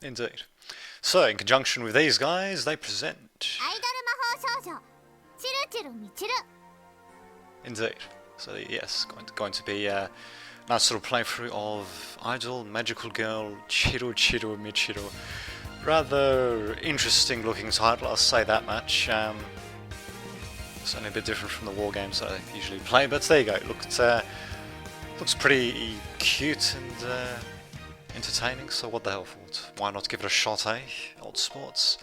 Indeed. So, in conjunction with these guys, they present... Indeed. So, yes, going to be a nice little playthrough of Idol Magical Girl Chiruchiru Michiru. Rather interesting looking title, I'll say that much. Certainly a bit different from the war games that I usually play, but there you go. Looks pretty cute and entertaining, so what the hell for it? Why not give it a shot, eh? Old sports.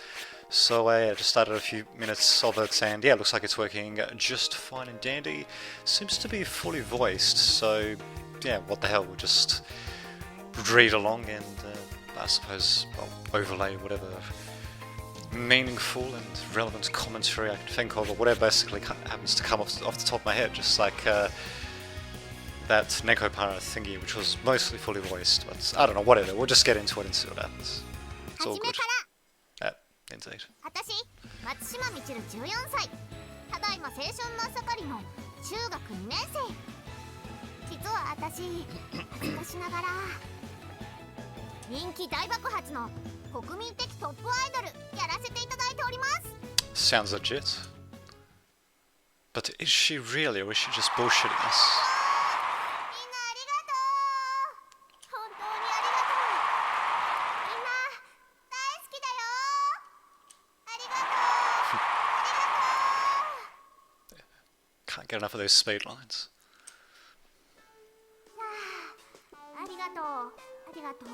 So I just started a few minutes of it, and yeah, looks like it's working just fine and dandy. Seems to be fully voiced, so yeah, what the hell, we'll just read along and I suppose, well, overlay whatever meaningful and relevant commentary I can think of, or whatever basically happens to come off the top of my head, just like that Nekopara thingy, which was mostly fully voiced, but I don't know, whatever, we'll just get into it and see what happens. It's all good. Yeah, indeed. 松島みちる14歳、ただいま青春真っ盛りの中学2年生。実は私、恥ずかしながら人気大爆発の国民的トップアイドルやらせていただいております。 Sounds legit. But is she really, or is she just bullshitting us? みんなありがとう。本当にありがとう。みんな大好きだよ。ありがとう。ありがとう。 Can't get enough of those speed lines. ありがとう。ありがとう。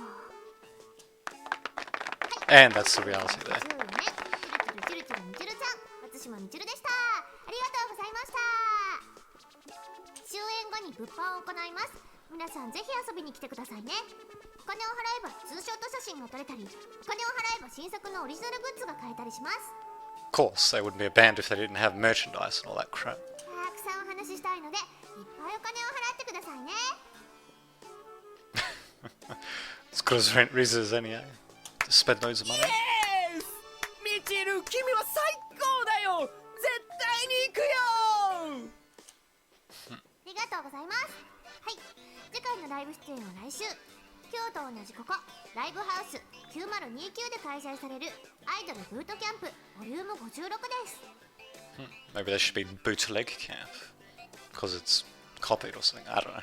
And that's the reality there. チルチルチルチルミチルちゃん、松島みちるでした。ありがとうございました。終演後に物販を行います。皆さんぜひ遊びに来てくださいね。お金を払えばツーショット写真が撮れたり、お金を払えば新作のオリジナルグッズが買えたりします。 Of course, they wouldn't be a band if they didn't have merchandise and all that crap. たくさんお話ししたいので、いっぱいお金を払ってくださいね。 As good as Riz is anyhow. To spend loads of money. Yes! ミチル、君は最高だよ。絶対に行くよ。ありがとうございます。はい、次回のライブ出演は来週。今日と同じここライブハウス9029で開催されるアイドルブートキャンプボリューム56です。 Maybe there should be bootleg camp. Because it's copied or something. I don't know.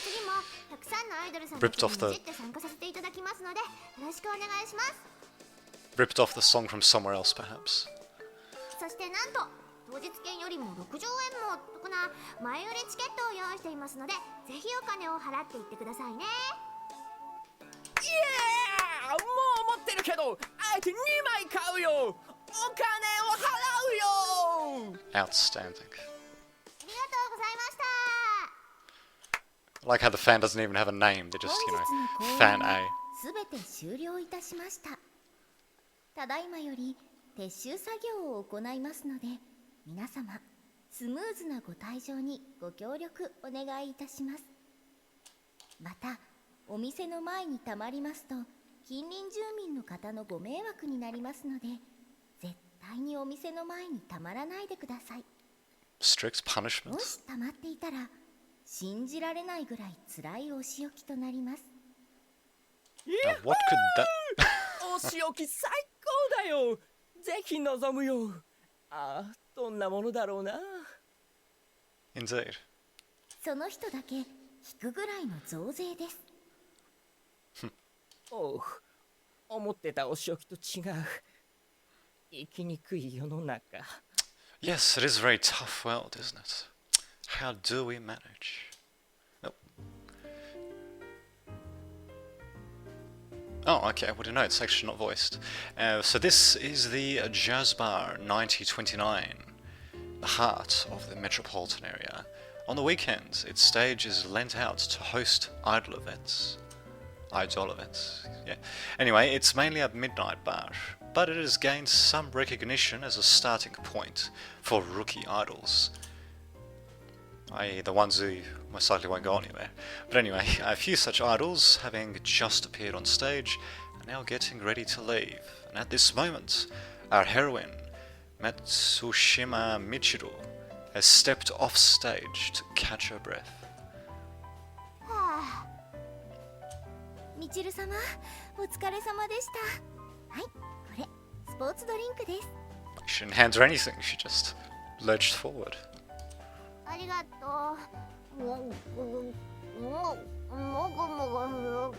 次もたくさんのアイドルさんたちに混じって参加させていただきますのでよろしくお願いします。 Ripped off the song from somewhere else, perhaps. そしてなんと当日券よりも60円もお得な前売りチケットを用意していますのでぜひお金を払っていってくださいね。イエー！もう持ってるけどあえて2枚買うよ。お金を払うよ。 Outstanding. ありがとうございました。 I like how the fan doesn't even have a name. They're just, fan A. すべて終了いたしました。ただいまより撤収作業を行いますので、皆様スムーズなご退場にご協力お願いいたします。また、お店の前にたまりますと、近隣住民の方のご迷惑になりますので、絶対にお店の前にたまらないでください。 Strict punishment. もしたまっていたら、信じられないぐらい辛いお仕置きとなります。Now, what could that... お仕置き最高だよ。ぜひ望むよ。ああ、どんなものだろうな。 Indeed. その人だけ引くぐらいの増税です。おう、思ってたお仕置きと違う。生きにくい世の中。 Yes, it is a very tough world, isn't it? How do we manage? Oh, okay, well, no, it's actually not voiced. So this is the Jazz Bar 9029, the heart of the metropolitan area. On the weekends, its stage is lent out to host idol events. Idol events, yeah. Anyway, it's mainly a midnight bar, but it has gained some recognition as a starting point for rookie idols. I.e. the ones who most likely won't go anywhere. But anyway, a few such idols, having just appeared on stage, are now getting ready to leave. And at this moment, our heroine, Matsushima Michiru, has stepped off stage to catch her breath. はあ、みちる様、お疲れ様でした。はい、これスポーツドリンクです。 She didn't hand her anything, she just lurched forward. ありがとう。もぐもぐ。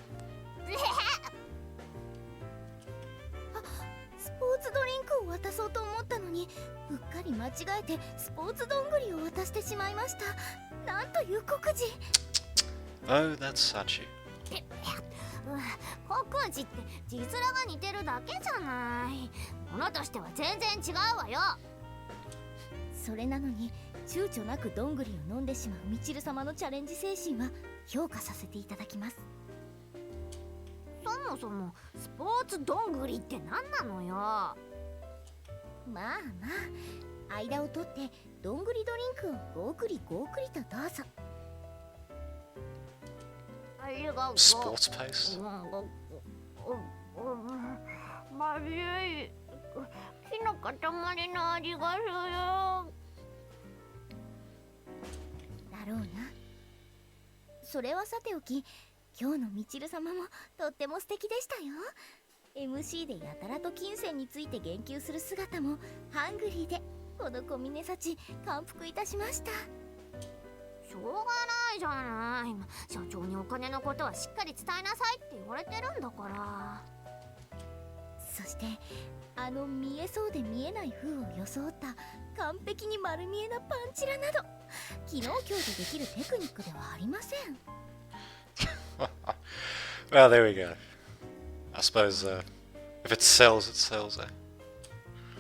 スポーツドリンクを渡そうと思ったのに、うっかり間違えてスポーツどんぐりを渡してしまいました。なんという酷事。 Oh, that's Sachi. 酷似って字面が似てるだけじゃない。ものとしては全然違うわよ。それなのに躊躇なくどんぐりを飲んでしまうみちる様のチャレンジ精神は評価させていただきます。そもそもスポーツどんぐりって何なのよ。まあまあ、間を取ってどんぐりドリンクをごくりごくりとどうぞ。ありがとう。 Sports pace. まずい。木の塊の味がする。だろうな。それはさておき、今日のみちる様もとっても素敵でしたよ。 MC でやたらと金銭について言及する姿もハングリーで、この小峰幸感服いたしました。しょうがないじゃない。社長にお金のことはしっかり伝えなさいって言われてるんだから。そしてあの見えそうで見えない風を装った完璧に丸見えなパンチラなど、昨日今日でできるテクニックではありません。Well, there we go. I suppose if it sells, it sells, eh?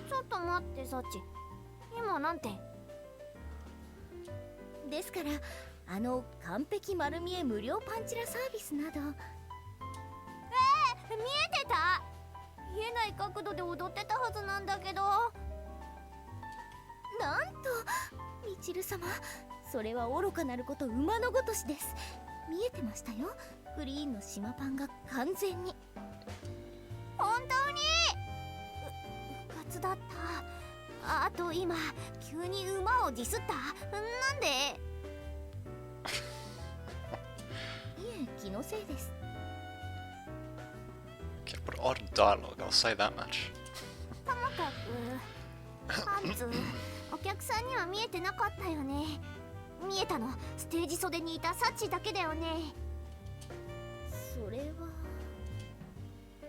ちょっと待ってサチ、今なんて。ですからあの完璧丸見え無料パンチラサービスなど。見えてた。見えない角度で踊ってたはずなんだけど。なんとみちる様、それは愚かなること馬のごとしです。見えてましたよ、グリーンの島パンが完全に。本当にうかつだった。あと今急に馬をディスった。なんで。いえ、気のせいです。 Okay, what odd dialogue, I'll say that much. ともかくパンツお客さんには見えてなかったよね。見えたのステージ袖にいたサチだけだよね。それは。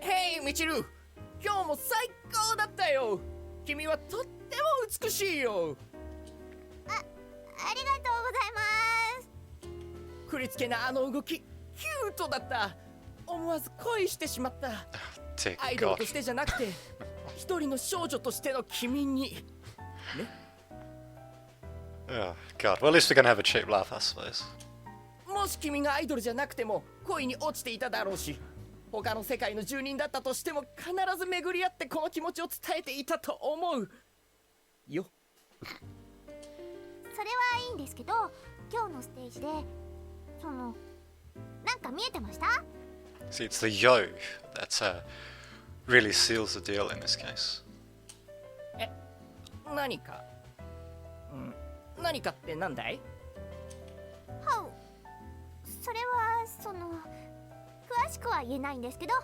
ヘイみちる、今日も最高だったよ。君はとっても美しいよ。ありがとうございます。振り付けのあの動きキュートだった。思わず恋してしまった。 Dear アイドル God. としてじゃなくて一人の少女としての君にね。 Oh, God. Well, at least we're gonna have a cheap laugh, I suppose. もし君がアイドルじゃなくても恋に落ちていただろうし、他の世界の住人だったとしても必ず巡り合ってこの気持ちを伝えていたと思うよ。それはいいんですけど、今日のステージでなんか見えてました？ See, it's the yo that really seals the deal in this case. 何か、何かってなんだい？はう。それは詳しくは言えないんですけど、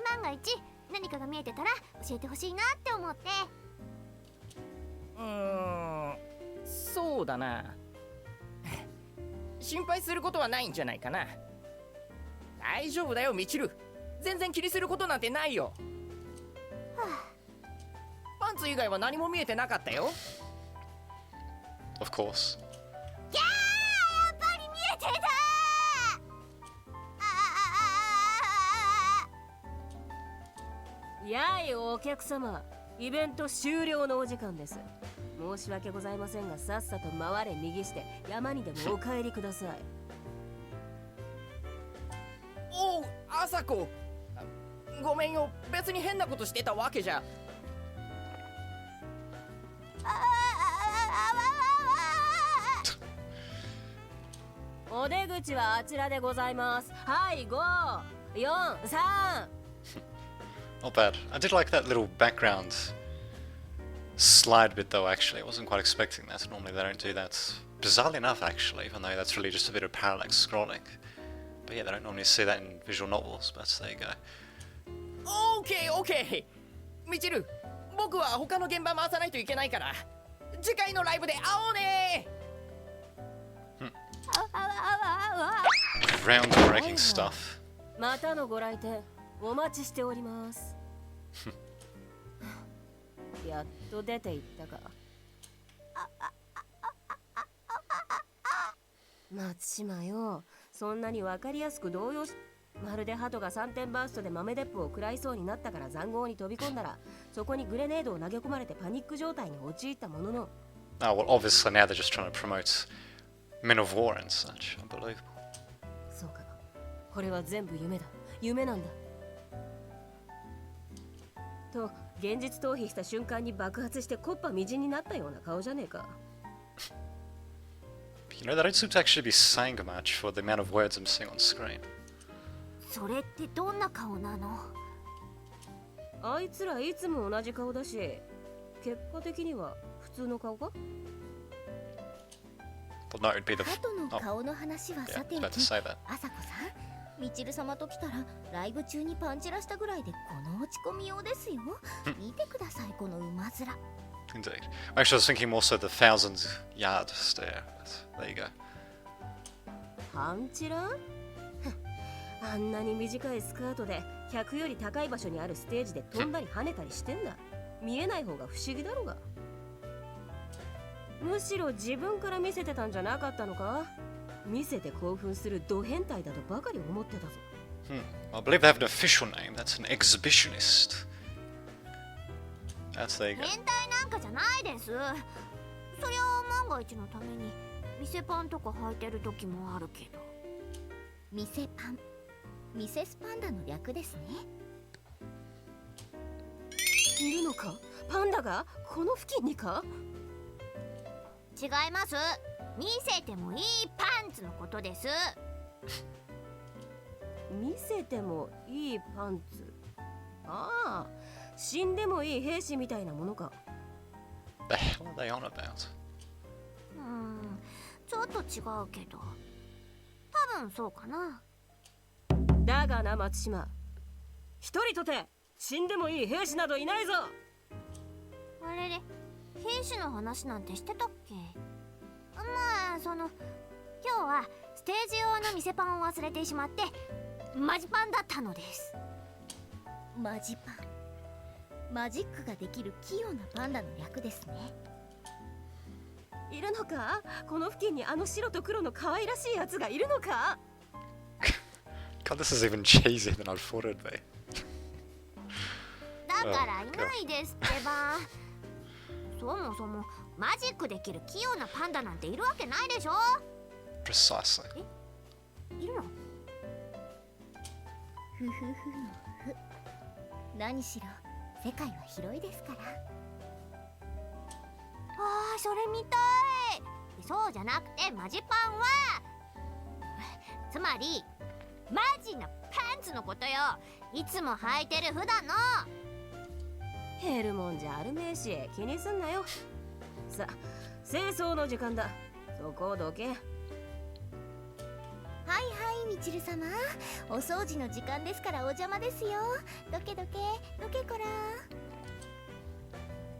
万が一何かが見えてたら教えてほしいなって思って。そうだな。心配することはないんじゃないかな。大丈夫だよみちる、全然気にすることなんてないよ。パンツ以外は何も見えてなかったよ。 Of course. やっぱり見えてた。やいお客様、イベント終了のお時間です。申し訳ございませんが、さっさと回れ右して山にでもお帰りください。おう、朝子。ごめんよ、別に変なことしてたわけじゃ。お出口はあちらでございます。はい、5、4、3。 Not bad. I did like that little background slide bit though, actually. I wasn't quite expecting that. Normally they don't do that. Bizarrely enough, actually, even though that's really just a bit of parallax scrolling. But yeah, they don't normally see that in visual novels, but there you go. オーケーオーケー。みちる、僕は他の現場回さないといけないから、次回のライブで会おうね。Groundbreaking stuff. またのご来店お待ちしております。やっと出て行ったか。松島よ、そんなに分かりやすく動揺し、まるで鳩が3点バーストで豆鉄砲を食らいそうになったから塹壕に飛び込んだら、そこにグレネードを投げ込まれてパニック状態に陥ったものの。Oh, well, obviously now they're just trying to promote Men of War and such. Unbelievable. そうか、これは全部夢だ。夢なんだ。と、現実逃避した瞬間に爆発してコッパみじんになったような顔じゃねえか。You know, they don't seem to actually be saying much for the amount of words I'm seeing on screen. それってどんな顔なの？あいつらいつも同じ顔だし、結果的には普通の顔か？ Well, no, it'd be the. 鳩の顔の話は Yeah, さて I お was about to き、 say that. 朝子さん、みちる様と来たらライブ中にパンチラしたぐらいでこの落ち込みようですよ。見てくださいこの馬面。 Indeed. Actually, I was thinking more so the 1,000-yard stare. But there you go. パンチラ？あんなに短いスカートで100より高い場所にあるステージで飛んだり跳ねたりしてんだ。見えない方が不思議だろうが。むしろ自分から見せてたんじゃなかったのか？見せて興奮するド変態だとばかり思ってたぞ。I believe they have an official name. That's an exhibitionist. That's there you go. 変態なんかじゃないです。そりゃ万が一のために店パンとか履いてる時もあるけど。店パン、ミセスパンダの略ですね。いるのか？パンダがこの付近にか？違います。見せてもいいパンツのことです。見せてもいいパンツ。ああ、死んでもいい兵士みたいなものか。The hell are they on about? ちょっと違うけど、多分そうかな。だがな松島、一人とて死んでもいい兵士などいないぞ。あれれ、兵士の話なんてしてたっけ？まあ今日はステージ用の店パンを忘れてしまってマジパンだったのです。マジパン、マジックができる器用なパンダの略ですね。いるのか？この付近にあの白と黒の可愛らしいやつがいるのか？ God, this is even cheesier than I thought it'd be. だからいないですってば。そもそもマジックできる器用なパンダなんているわけないでしょ。 Precisely. いるの？ふふふのふ。何しろ世界は広いですから。ああ、それ見たい。そうじゃなくてマジパンはつまりマジなパンツのことよ。いつも履いてる普段の。減るもんじゃあるめえし気にすんなよ。さあ、清掃の時間だ。そこをどけ。はいはい、みちる様、お掃除の時間ですからお邪魔ですよ。どけどけどけこら。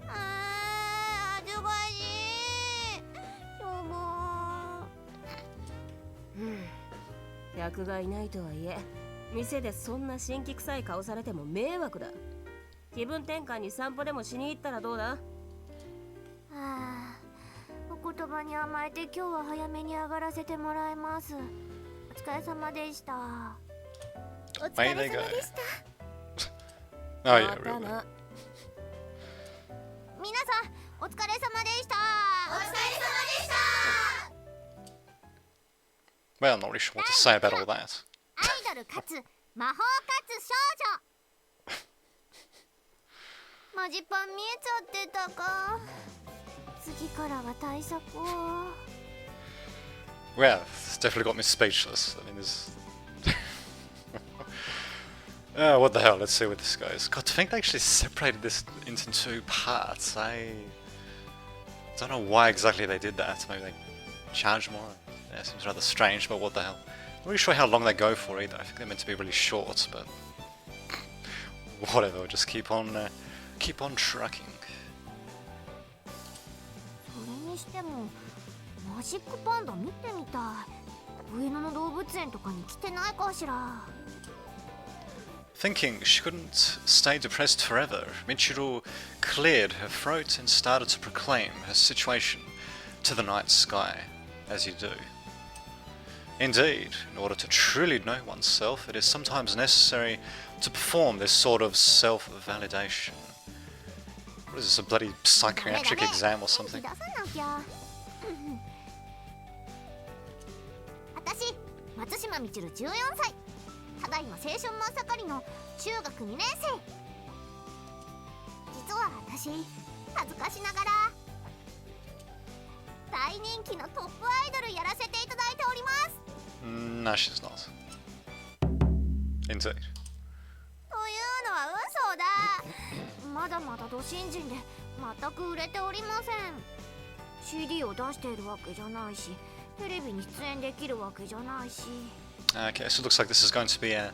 あー、恥ずかしい。しょぼー。客がいないとはいえ、店でそんな新規臭い顔されても迷惑だ。気分転換に散歩でもしに行ったらどうだ？お言葉に甘えて今日は早めに上がらせてもらいます。お疲れ様でした。お疲れ様でした。 Oh yeah, また really. な。皆さんお疲れ様でした。お疲れ様でした。 Well, I'm not really sure what to say about all that. アイドルかつ魔法かつ少女。マジパン見えちゃってたか。次からは対策を。 Well, it's definitely got me speechless. I mean, there's. What the hell? Let's see what this goes. God, to think they actually separated this into two parts. I don't know why exactly they did that. Maybe they charged more. Yeah, it seems rather strange, but what the hell? Not really sure how long they go for either. I think they're meant to be really short, but whatever. Just keep on trucking. それにしてもマジックパンダ見てみたい。上野の動物園とかに来てないかしら。 Thinking she couldn't stay depressed forever, Michiru cleared her throat and started to proclaim her situation to the night sky, as you do. Indeed, in order to truly know oneself, it is sometimes necessary to perform this sort of self-validation. What is this, a bloody psychiatric exam or something? 私、松島みちる14歳。ただいま青春真っ盛りの中学2年生。実は私、恥ずかしながら大人気のトップアイドルやらせていただいております。No, she's not. Indeed. というのは嘘だ。まだまだド新人で全く売れておりません。CD を出しているわけじゃないし、テレビに出演できるわけじゃないし。 Okay, so it looks like this is going to be a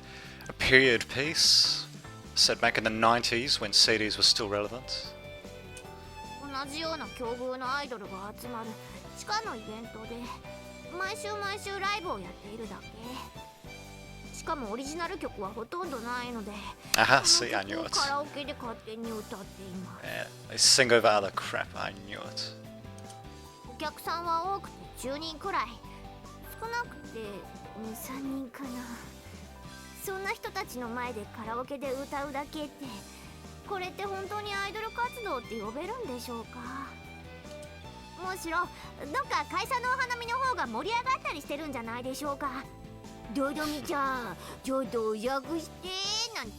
period piece set back in the 90s when CDs were still relevant. 同じような境遇のアイドルが集まる地下のイベントで毎週ライブをやっているだけ。しかもオリジナル曲はほとんどないので、 Aha, see, I knew カ it. ラオケで勝手に歌っています。 Yeah, they sing over other crap, I knew it. お客さんは多くて10人くらい、少なくて2、3人かな。そんな人たちの前でカラオケで歌うだけって、これって本当にアイドル活動って呼べるんでしょうか。むしろどっか会社のお花見の方が盛り上がったりしてるんじゃないでしょうか。どどみちゃん、ちょっとお約してなんて。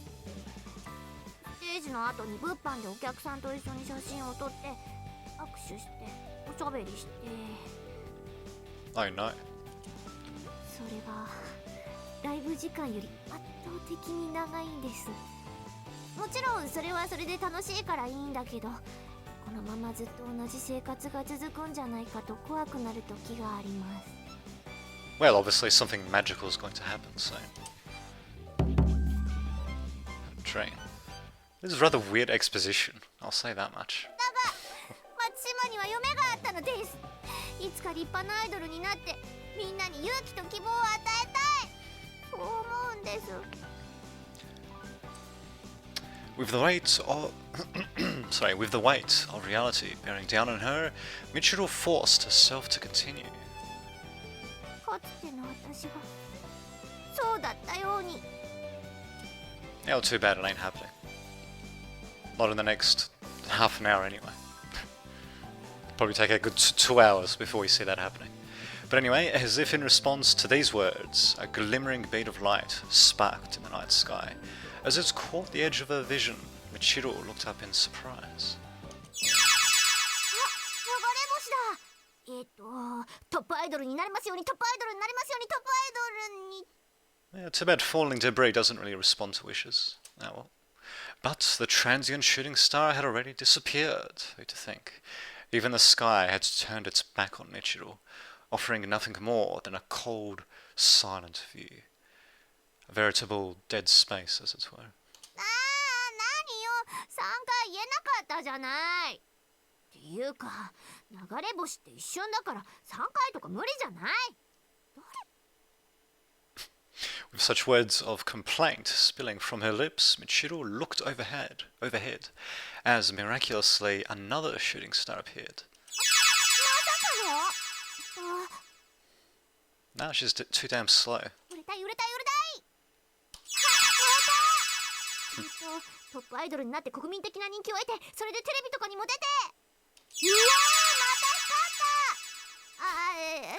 ステージの後に物販でお客さんと一緒に写真を撮って握手しておしゃべりして。 Oh no. それがライブ時間より圧倒的に長いんです。もちろんそれはそれで楽しいからいいんだけど、このままずっと同じ生活が続くんじゃないかと怖くなる時があります。 Well, obviously something magical is going to happen soon. Train. This is rather weird exposition, I'll say that much. だが松島には夢があったのです。いつか立派なアイドルになってみんなに勇気と希望を与えたい。そう思うんです。 With the weight of with the weight of reality bearing down on her, Michiru forced herself to continue. かつての私がそうだったように。 Yeah, well, too bad it ain't happening. Not in the next half an hour anyway. Probably take a good 2 hours before we see that happening. But anyway, as if in response to these words, a glimmering bead of light sparked in the night sky. As it caught the edge of her vision, Michiru looked up in surprise. 流れ星だ。トップアイドルになりますように、トップアイドルになりますように、トップアイドルに。 Yeah, too bad falling debris doesn't really respond to wishes. Oh well. But the transient shooting star had already disappeared. Who to think? Even the sky had turned its back on Michiru, offering nothing more than a cold, silent view. A veritable dead space, as it were. 何よ、3回言えなかったじゃない。っていうか、流れ星って一瞬だから3回とか無理じゃない。 With such words of complaint spilling from her lips, Michiru looked overhead, as miraculously another shooting star appeared. まさかの。 Now she's too damn slow. 売れたい売れたい売れたい。また。トップアイドルになって国民的な人気を得て、それでテレビとかにも出て。うわー、また光っ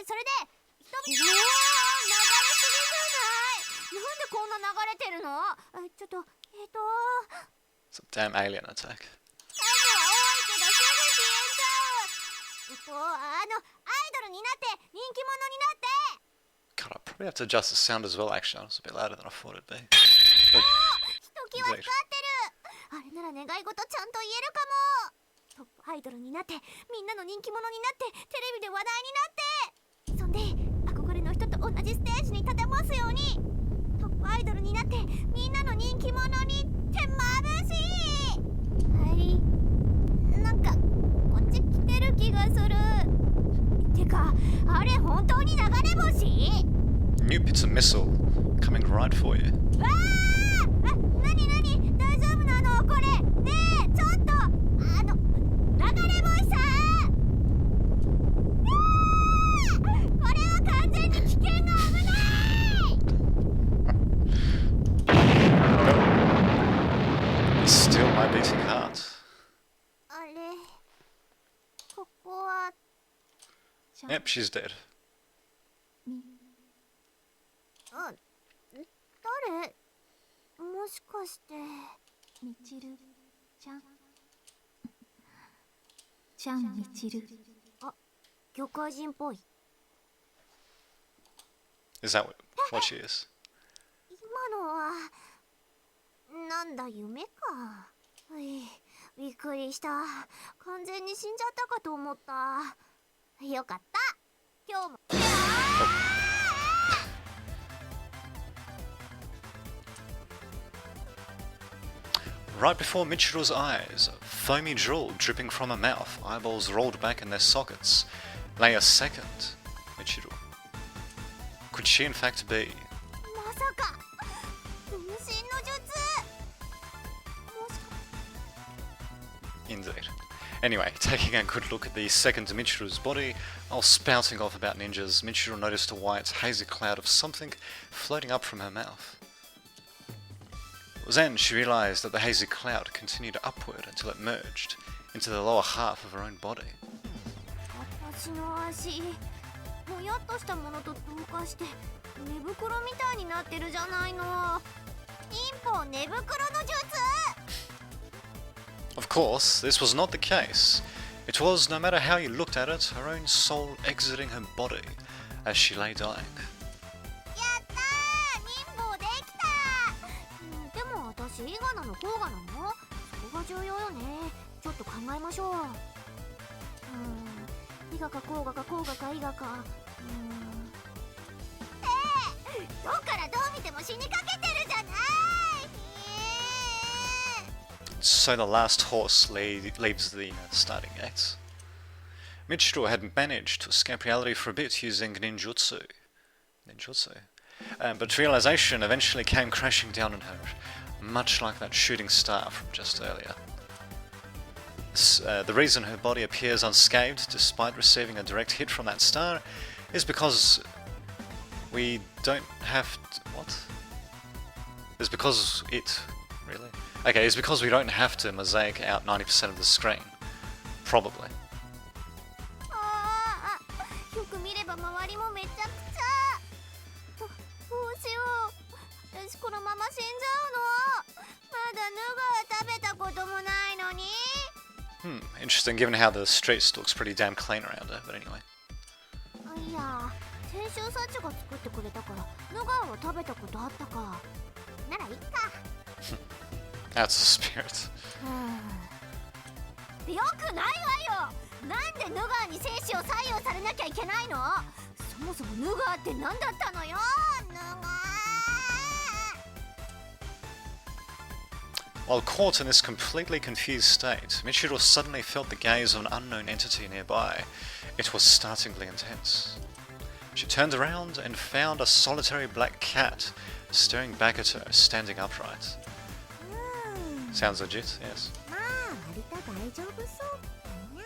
た。それで人々。うわー、流れすぎじゃない。なんでこんな流れてるの？ちょっとIt's a damn alien attack. 数は多いけどすぐ消えちゃう。アイドルになって人気者になって。 God, I probably have to adjust the sound as well, actually. It's a bit louder than I thought it'd be. ひときわ光ってる。あれなら願い事ちゃんと言えるかも。トップアイドルになってみんなの人気者になってテレビで話題になって、そんで憧れの人と同じステージに立てますますように。トップアイドルになってみんなの人気者にって眩しい。はい、なんかこっち来てる気がする。てかあれ本当に流れ星？ New bits of missile coming right for you. わあ、なに大丈夫なのこれ？ねえちょっと流れ星さん、これは完全に危険が危ない。 Still my beating heart. あれ、ここは Yep, she's dead. 誰？もしかしてみちるちゃんちゃんみちる。魚介人っぽい。 Is that what she is? 今のはなんだ夢か。びっくりした。完全に死んじゃったかと思った。よかった。今日もRight before Michiru's eyes, foamy drool dripping from her mouth, eyeballs rolled back in their sockets, lay a second Michiru. Could she in fact be? まさか分身の術。もしか Indeed. Anyway, taking a good look at the second Michiru's body, while spouting off about ninjas, Michiru noticed a white, hazy cloud of something floating up from her mouth. It was then she realised that the hazy cloud continued upward until it merged into the lower half of her own body. 私の足もやっとしたものと同化して寝袋みたいになってるじゃないの。忍法寝袋の術。 Of course, this was not the case. It was, no matter how you looked at it, her own soul exiting her body as she lay dying. やったー、忍法できた。でも私伊賀なの甲賀なの？そこが重要よね。ちょっと考えましょう。伊賀か甲賀か甲賀か伊賀か。どっからどう見ても死にかけてるじゃない。So the last horse leaves the starting gate. Michiru had managed to escape reality for a bit using ninjutsu. But realization eventually came crashing down on her, much like that shooting star from just earlier. The reason her body appears unscathed despite receiving a direct hit from that star is because we don't have to... What? It's because it... Really? Okay, it's because we don't have to mosaic out 90% of the screen. Probably. よく見れば周りもめちゃくちゃ。どうしよう。私このまま死んじゃうの？まだヌガ食べたこともないのに。Interesting given how the streets looks pretty damn clean around her, but anyway. いや、先週サチが作ってくれたからヌガを食べたことあったか。ならいっか。That's the spirit. よくないわよ。なんでヌガーに生死を左右されなきゃいけないの？そもそもヌガーって何だったのよ。ヌガー。 While caught in this completely confused state, Michiru suddenly felt the gaze of an unknown entity nearby. It was startlingly intense. She turned around and found a solitary black cat staring back at her, standing upright. Sounds legit, yes. まあ割と大丈夫そうだな。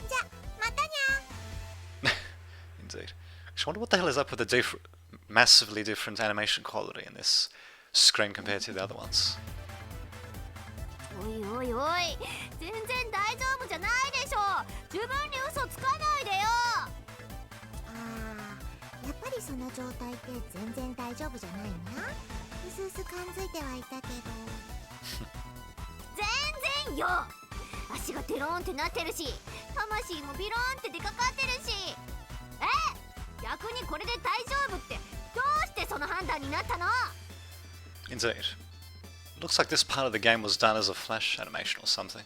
じゃ、またにゃ。 Indeed. I wonder what the hell is up with the massively different animation quality in this screen compared to the other ones. おいおいおい、全然大丈夫じゃないでしょ。自分に嘘つかないでよ。やっぱりその状態って全然大丈夫じゃないな。うすうす感づいてはいたけど。全然よ。足がテローンってなってるし、魂もビローンって出かかってるし。逆にこれで大丈夫ってどうしてその判断になったの？ Indeed. Looks like this part of the game was done as a flash animation or something.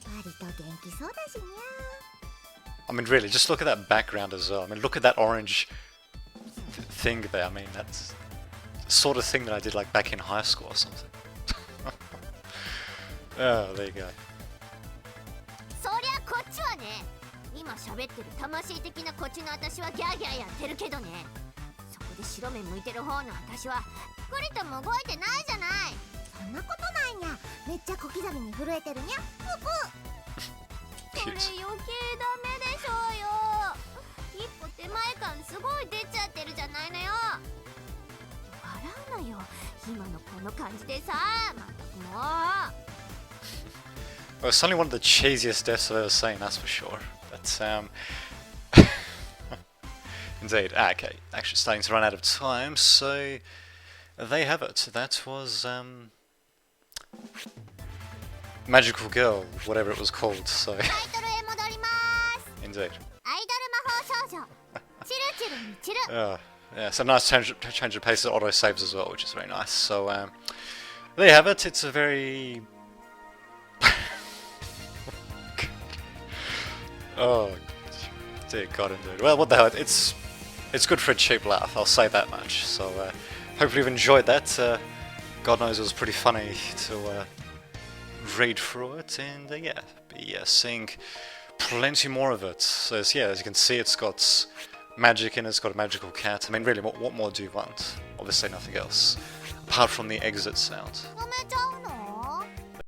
割と元気そうだしにゃ。 I mean, really, just look at that background as well. I mean, look at that orange thing there. I mean, that's the sort of thing that I did like back in high school or something. Oh, there you go. そりゃこっちはね、今喋ってる魂的なこっちの私はギャーギャーやってるけどね、そこで白目向いてる方の私はクリとも動いてないじゃない。そんなことないにゃ。めっちゃ小刻みに震えてるにゃ。それ余計ダメでしょうよ。一歩手前感すごい出ちゃってるじゃないのよ。笑うなよ、今のこの感じでさ、まったくもう。 Well, it's certainly one of the cheesiest deaths I've ever seen, that's for sure. But, indeed. Ah, okay, actually starting to run out of time, so there you have it. That was, Magical Girl, whatever it was called, so... タイトルへ戻ります。 Indeed. アイドル魔法少女チルチルミチル。 Yeah, some nice change of pace that auto saves as well, which is very nice. So, there you have it. It's a very... Oh, dear God, indeed. Well, what the hell? It's good for a cheap laugh. I'll say that much. So, hopefully you've enjoyed that. God knows it was pretty funny to read through it, and yeah, be seeing plenty more of it. So, as you can see, it's got magic in it. It's got a magical cat. I mean, really, what more do you want? Obviously, nothing else apart from the exit sound. ごめんちゃ